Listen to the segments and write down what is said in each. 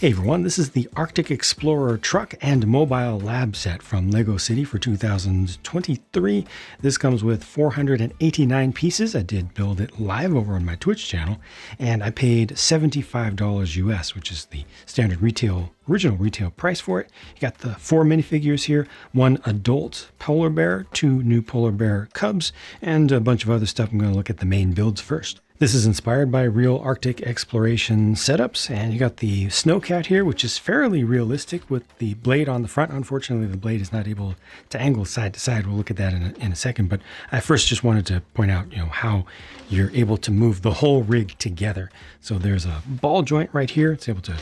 Hey everyone, this is the Arctic Explorer truck and mobile lab set from LEGO City for 2023. This comes with 489 pieces. I did build it live over on my Twitch channel, and I paid $75 US, which is the standard original retail price for it. You got the 4 minifigures here, 1 adult polar bear, 2 new polar bear cubs, and a bunch of other stuff. I'm going to look at the main builds first. This is inspired by real Arctic exploration setups, and you got the snowcat here, which is fairly realistic with the blade on the front. Unfortunately, the blade is not able to angle side to side. We'll look at that in a second, but I first just wanted to point out, how you're able to move the whole rig together. So there's a ball joint right here. It's able to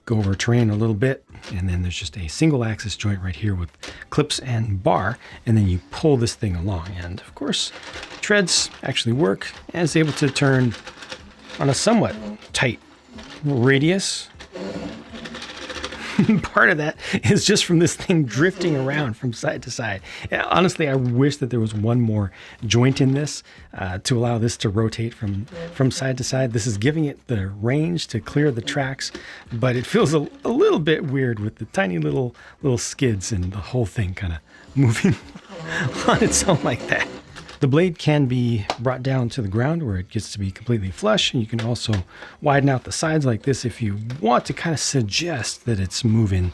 go over terrain a little bit, and then there's just a single axis joint right here with clips and bar, and then you pull this thing along, and of course treads actually work, and it's able to turn on a somewhat tight radius. Part of that is just from this thing drifting around from side to side. Yeah, honestly, I wish that there was one more joint in this to allow this to rotate from side to side. This is giving it the range to clear the tracks, but it feels a little bit weird with the tiny little skids and the whole thing kind of moving on its own like that. The blade can be brought down to the ground where it gets to be completely flush, and you can also widen out the sides like this if you want to kind of suggest that it's moving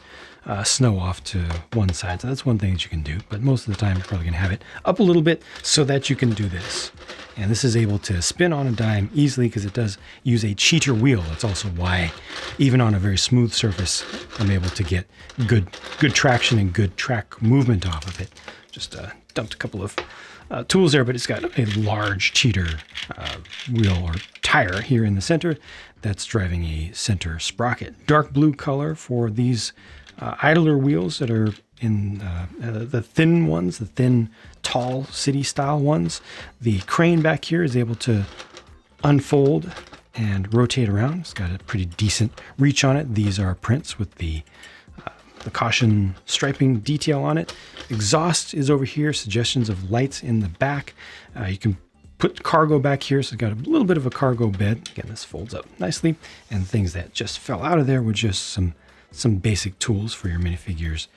snow off to one side. So that's one thing that you can do, but most of the time you're probably going to have it up a little bit so that you can do this. And this is able to spin on a dime easily because it does use a cheater wheel. That's also why, even on a very smooth surface, I'm able to get good traction and good track movement off of it. Just dumped a couple of tools there, but it's got a large cheater wheel or tire here in the center that's driving a center sprocket. Dark blue color for these idler wheels that are in the thin ones, the thin, tall city style ones. The crane back here is able to unfold and rotate around. It's got a pretty decent reach on it. These are prints with the caution striping detail on it. Exhaust is over here, suggestions of lights in the back. You can put cargo back here, so it's got a little bit of a cargo bed. Again, this folds up nicely, and things that just fell out of there were just some basic tools for your minifigures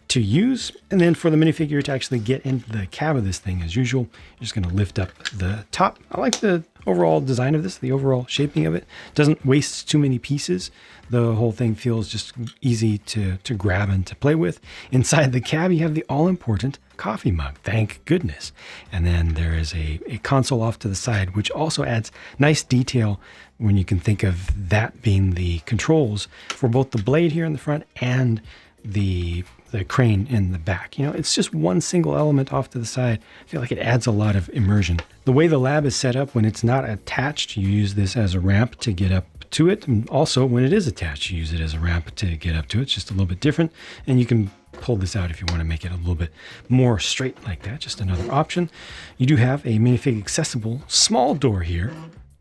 to use. And then for the minifigure to actually get into the cab of this thing, as usual, you're just going to lift up the top. I like the overall design of this, the overall shaping of it. Doesn't waste too many pieces. The whole thing feels just easy to grab and to play with. Inside the cab, you have the all-important coffee mug, thank goodness. And then there is a console off to the side, which also adds nice detail when you can think of that being the controls for both the blade here in the front and the crane in the back. It's just one single element off to the side. I feel like it adds a lot of immersion. The way the lab is set up, when it's not attached, you use this as a ramp to get up to it. And also when it is attached, you use it as a ramp to get up to it. It's just a little bit different. And you can pull this out if you want to make it a little bit more straight like that. Just another option. You do have a minifig accessible small door here,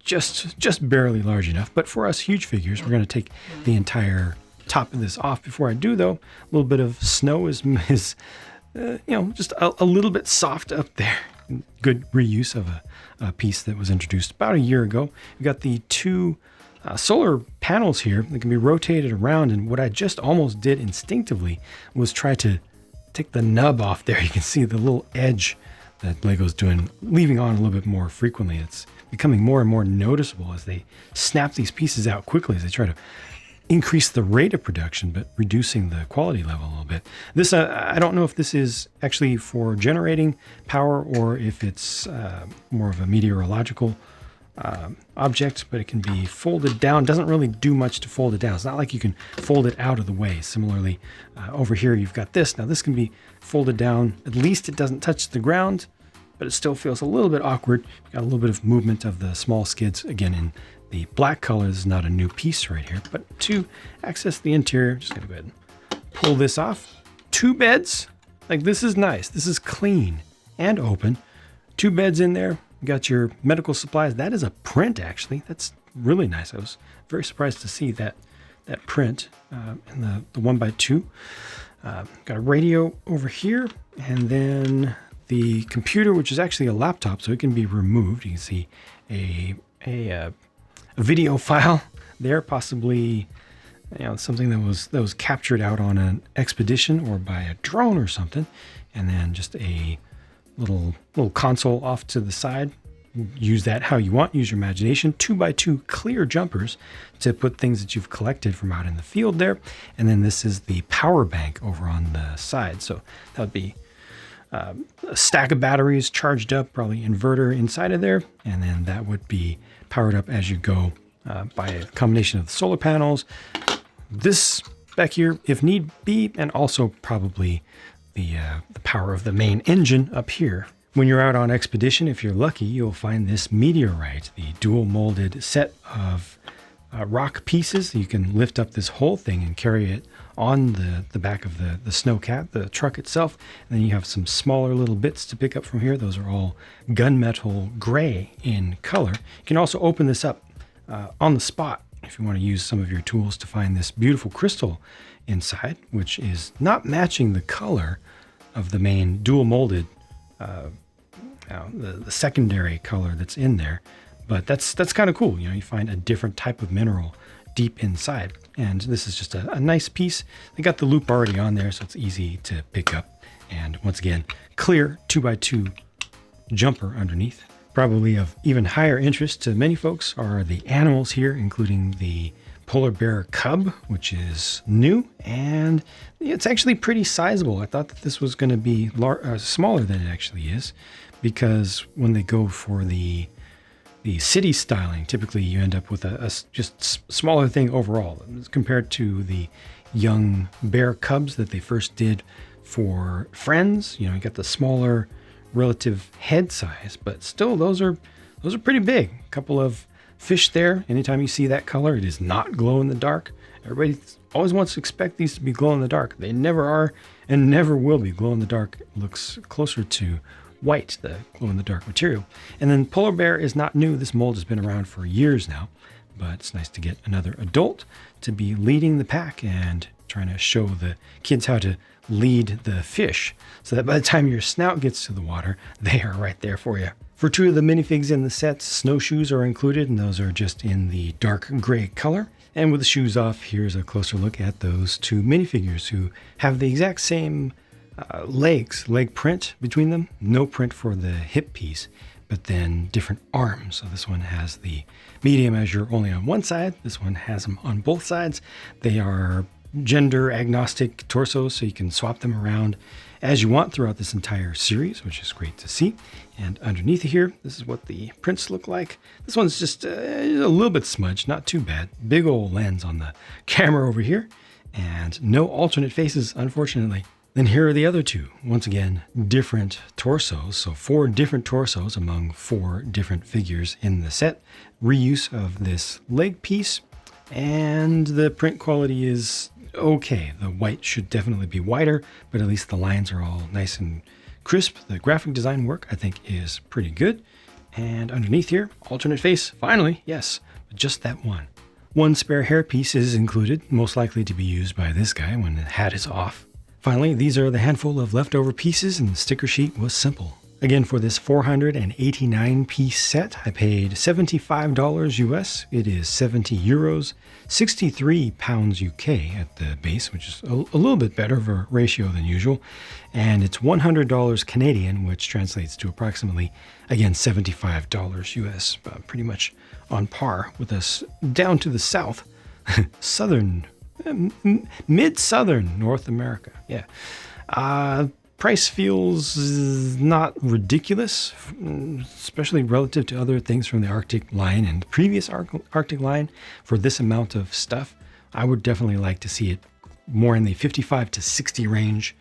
just barely large enough. But for us huge figures, we're going to take the entire top of this off. Before I do though, a little bit of snow is just a little bit soft up there. Good reuse of a piece that was introduced about a year ago. We've got the 2 solar panels here that can be rotated around, and what I just almost did instinctively was try to take the nub off there. You can see the little edge that LEGO's leaving on a little bit more frequently. It's becoming more and more noticeable as they snap these pieces out quickly, as they try to increase the rate of production, but reducing the quality level a little bit. This, I don't know if this is actually for generating power or if it's more of a meteorological object, but it can be folded down. Doesn't really do much to fold it down. It's not like you can fold it out of the way. Similarly, over here you've got this. Now this can be folded down. At least it doesn't touch the ground, but it still feels a little bit awkward. Got a little bit of movement of the small skids. Again, in the black color, this is not a new piece right here, but to access the interior, just gonna go ahead and pull this off. 2 beds, like this is nice. This is clean and open. 2 beds in there. You got your medical supplies. That is a print, actually. That's really nice. I was very surprised to see that print in the 1x2. Got a radio over here, and then the computer, which is actually a laptop, so it can be removed. You can see a video file there, possibly something that was captured out on an expedition or by a drone or something, and then just a little console off to the side. Use that how you want. Use your imagination. 2x2 clear jumpers to put things that you've collected from out in the field there. And then this is the power bank over on the side. So that would be a stack of batteries charged up, probably inverter inside of there. And then that would be powered up as you go by a combination of the solar panels, this back here if need be, and also probably the power of the main engine up here. When you're out on expedition, if you're lucky, you'll find this Meteorite, the dual molded set of rock pieces. You can lift up this whole thing and carry it on the back of the Snowcat, the truck itself. And then you have some smaller little bits to pick up from here. Those are all gunmetal gray in color. You can also open this up on the spot if you want to use some of your tools to find this beautiful crystal inside, which is not matching the color of the main dual molded the secondary color that's in there, but that's kind of cool. You find a different type of mineral deep inside, and this is just a nice piece. They got the loop already on there, so it's easy to pick up. And once again, clear 2x2 jumper underneath. Probably of even higher interest to many folks are the animals here, including the polar bear cub, which is new, and it's actually pretty sizable. I thought that this was going to be smaller than it actually is, because when they go for the city styling, typically you end up with a just smaller thing overall compared to the young bear cubs that they first did for Friends. You got the smaller relative head size, but still those are pretty big. A couple of fish there. Anytime you see that color, it is not glow in the dark. Everybody always wants to expect these to be glow in the dark. They never are and never will be. Glow in the dark looks closer to white, the glow in the dark material. And then polar bear is not new. This mold has been around for years now, but it's nice to get another adult to be leading the pack and trying to show the kids how to lead the fish, so that by the time your snout gets to the water, they are right there for you. For two of the minifigs in the set, snowshoes are included, and those are just in the dark gray color. And with the shoes off, here's a closer look at those two minifigures who have the exact same leg print between them. No print for the hip piece, but then different arms. So this one has the medium measure only on one side. This one has them on both sides. They are gender agnostic torsos, so you can swap them around as you want throughout this entire series, which is great to see. And underneath here, this is what the prints look like. This one's just a little bit smudged, not too bad. Big old lens on the camera over here, and no alternate faces, unfortunately. Then here are the other two. Once again, different torsos. So 4 different torsos among 4 different figures in the set. Reuse of this leg piece, and the print quality is okay. The white should definitely be whiter, but at least the lines are all nice and crisp. The graphic design work, I think, is pretty good. And underneath here, alternate face, finally, yes, but just that one. One spare hair piece is included, most likely to be used by this guy when the hat is off. Finally, these are the handful of leftover pieces, and the sticker sheet was simple. Again, for this 489 piece set, I paid $75 US. It is 70 euros, 63 pounds UK at the base, which is a little bit better of a ratio than usual. And it's $100 Canadian, which translates to approximately, again, $75 US, pretty much on par with us down to the south, mid-southern North America. Yeah. Price feels not ridiculous, especially relative to other things from the Arctic line and the previous Arctic line. For this amount of stuff, I would definitely like to see it more in the 55 to 60 range,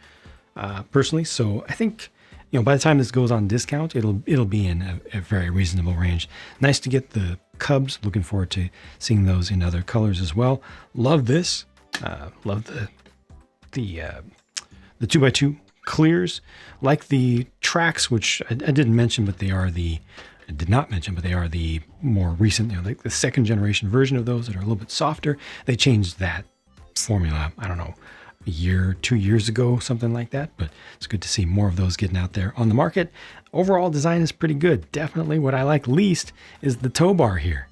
personally. So I think, by the time this goes on discount, it'll be in a very reasonable range. Nice to get the Cubs. Looking forward to seeing those in other colors as well. Love this. Love the 2x2 clears, like the tracks, which I didn't mention, but they are the more recent, like the second generation version of those that are a little bit softer. They changed that formula, I don't know, a year, 2 years ago, something like that, but it's good to see more of those getting out there on the market. Overall design is pretty good. Definitely what I like least is the tow bar here.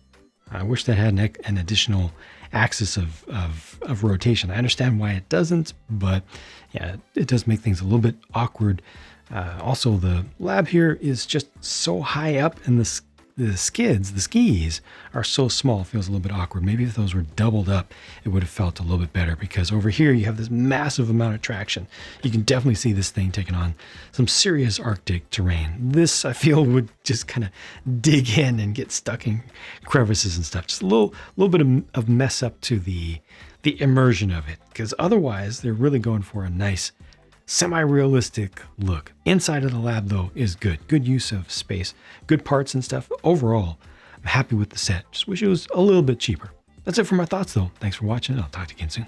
I wish that had an additional axis of rotation. I understand why it doesn't, but yeah, it does make things a little bit awkward. Also, the lab here is just so high up, and the skis are so small, it feels a little bit awkward. Maybe if those were doubled up, it would have felt a little bit better, because over here you have this massive amount of traction. You can definitely see this thing taking on some serious Arctic terrain. This, I feel, would just kind of dig in and get stuck in crevices and stuff. Just a little bit of mess up to the immersion of it, because otherwise they're really going for a nice semi-realistic look. Inside of the lab, though, is good. Good use of space, good parts and stuff. Overall, I'm happy with the set. Just wish it was a little bit cheaper. That's it for my thoughts, though. Thanks for watching. I'll talk to you again soon.